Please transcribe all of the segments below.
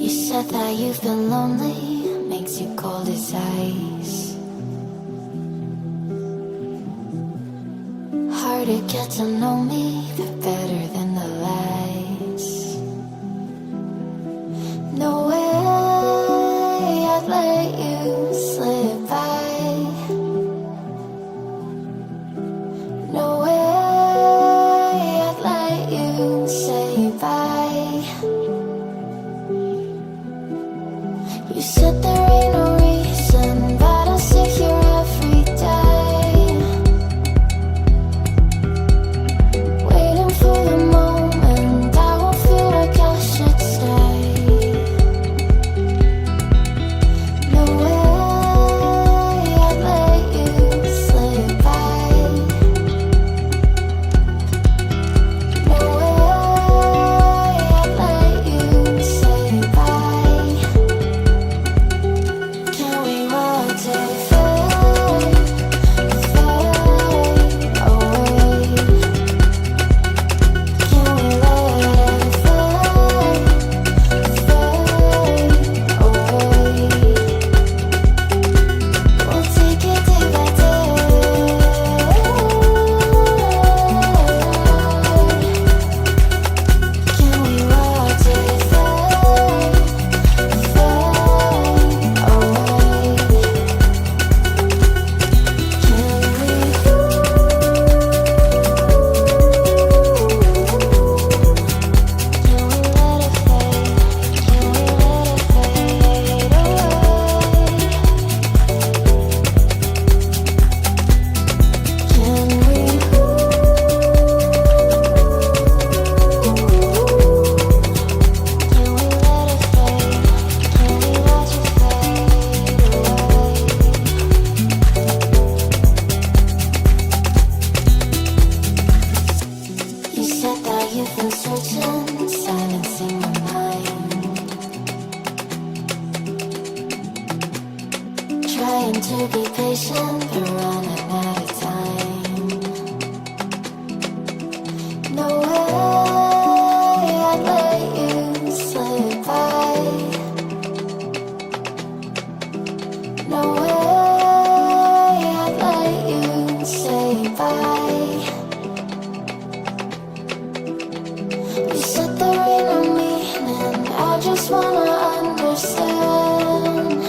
said that you've been lonely, makes you cold as ice. Hard to get to know me, but better than the lies. No way I'd let you slip by. No way I'd let you say bye. You said there ain't no reason, but I'll sit here every day, waiting for the moment I won't feel like I should stay. No way I'd let you slip by. No way I'd let you say bye. Can we watch it fade, fade away? Can we let it fade, fade away? We'll take it day by day. Can we watch it fade, fade away? You said that you've been searching, silencing my mind, trying to be patient, but running out of time. No way I'd let you slip by. No way I'd let you say bye. You said there ain't no meaning, I just wanna understand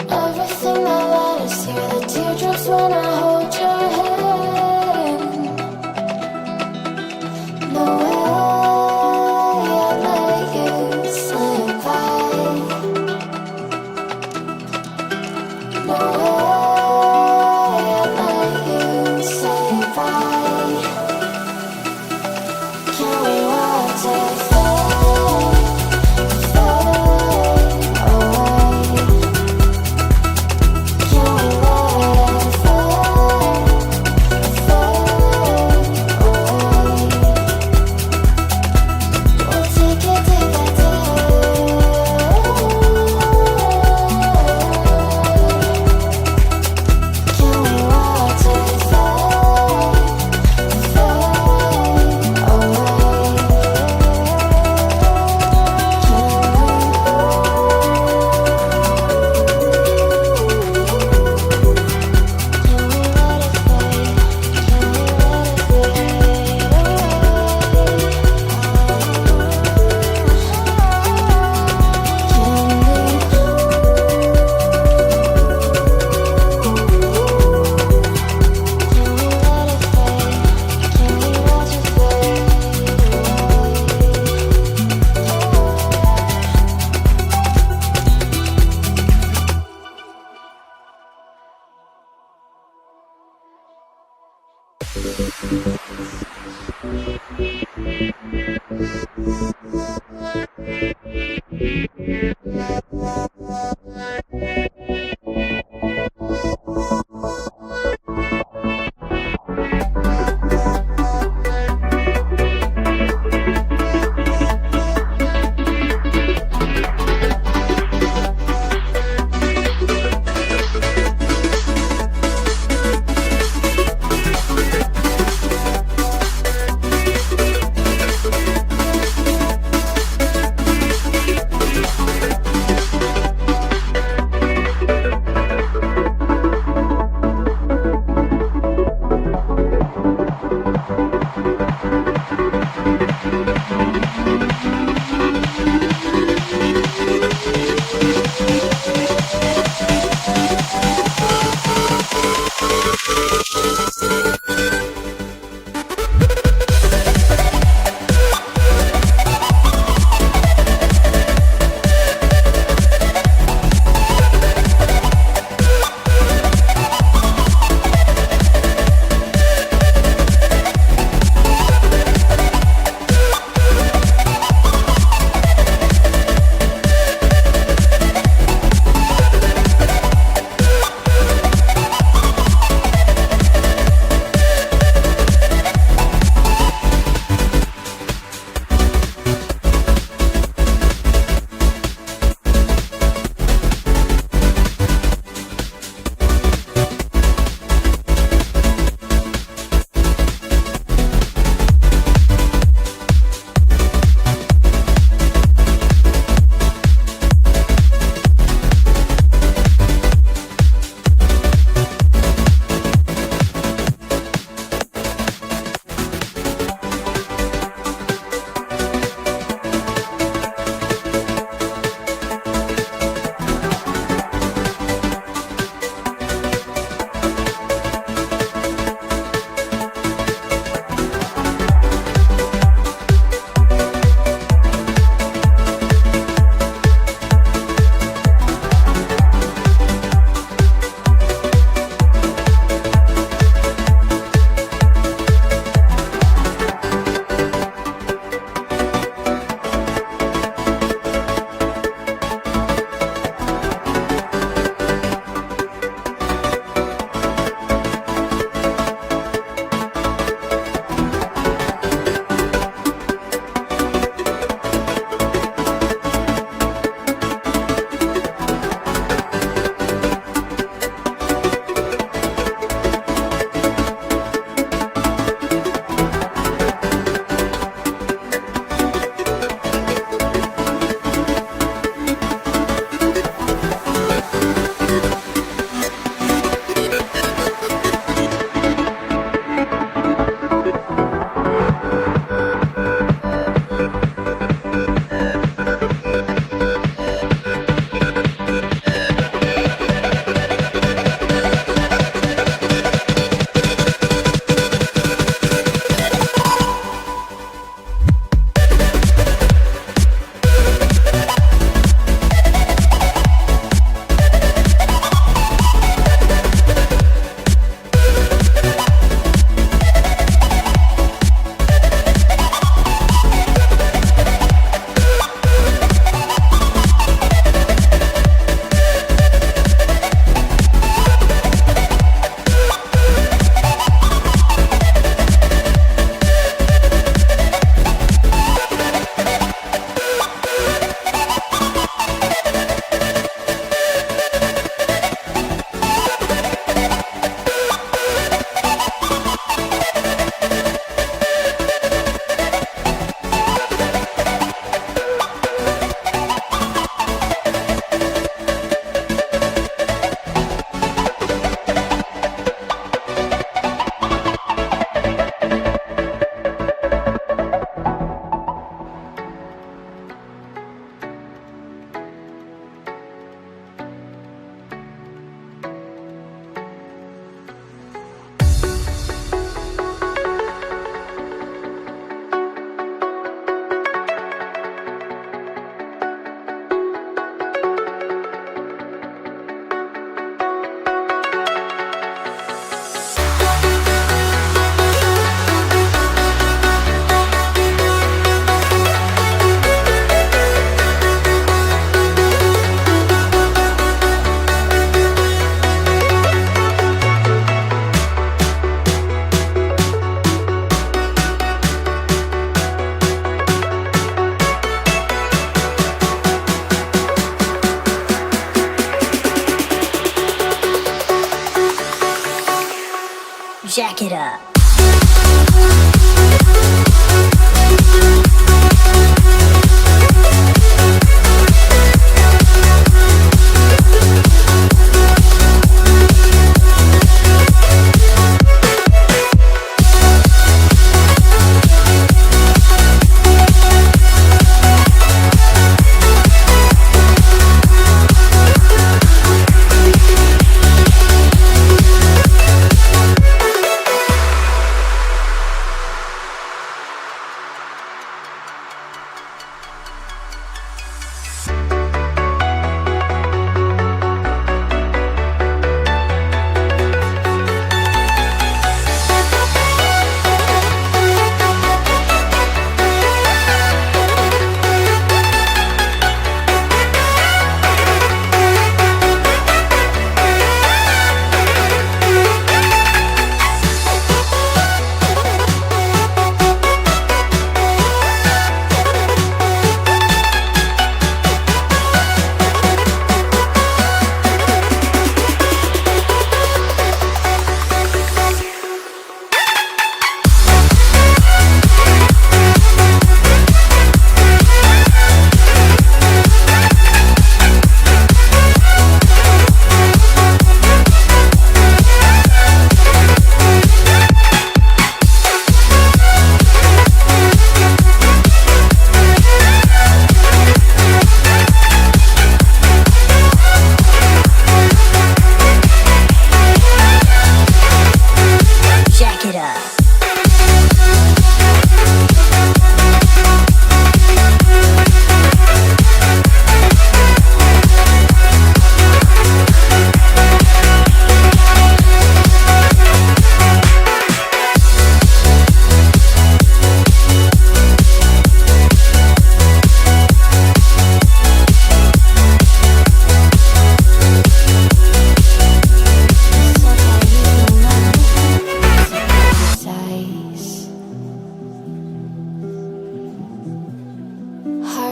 everything that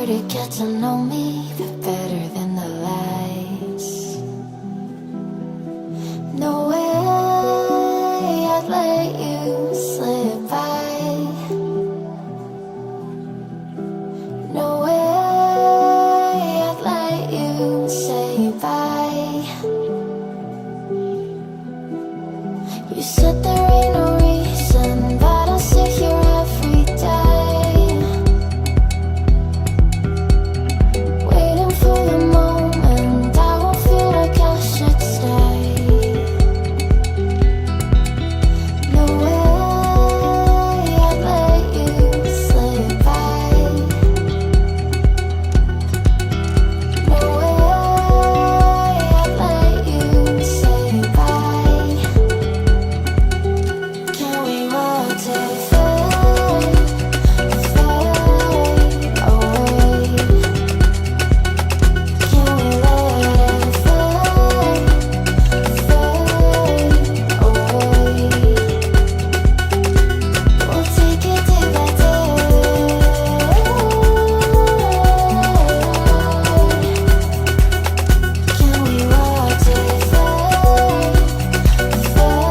to get to know me better than the lies. No way I'd let you slip by. No way I'd let you say bye. You said there ain't no reason, but I'll sit here every day, waiting for the moment I won't feel like I should stay. No way I'd let you slip by. No way I'd let you say bye. Can we watch it fade, fade away? Can we let it fade, fade away? We'll take it day by day. Can we watch it fade, fade away?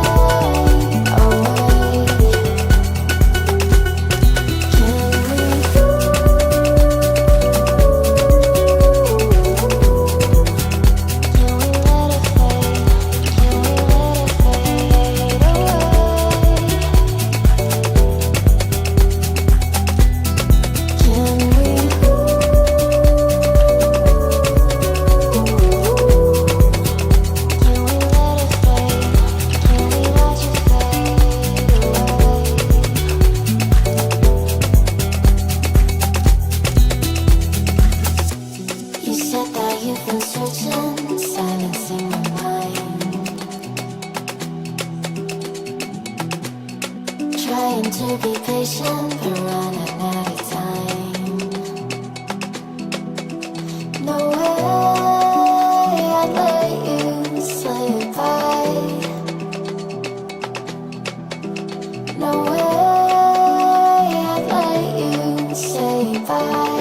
You said that you've been searching, silencing my mind, trying to be patient, but running out of time. No way I'd let you slip by. No way I'd let you say bye.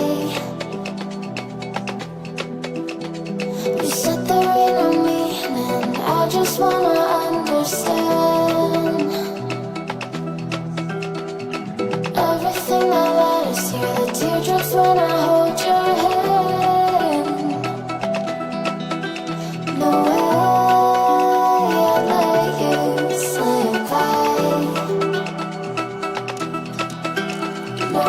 You said there ain't no meaning, I just wanna understand everything that led us here, the teardrops when I hold your hand. No way I'd let you slip by. No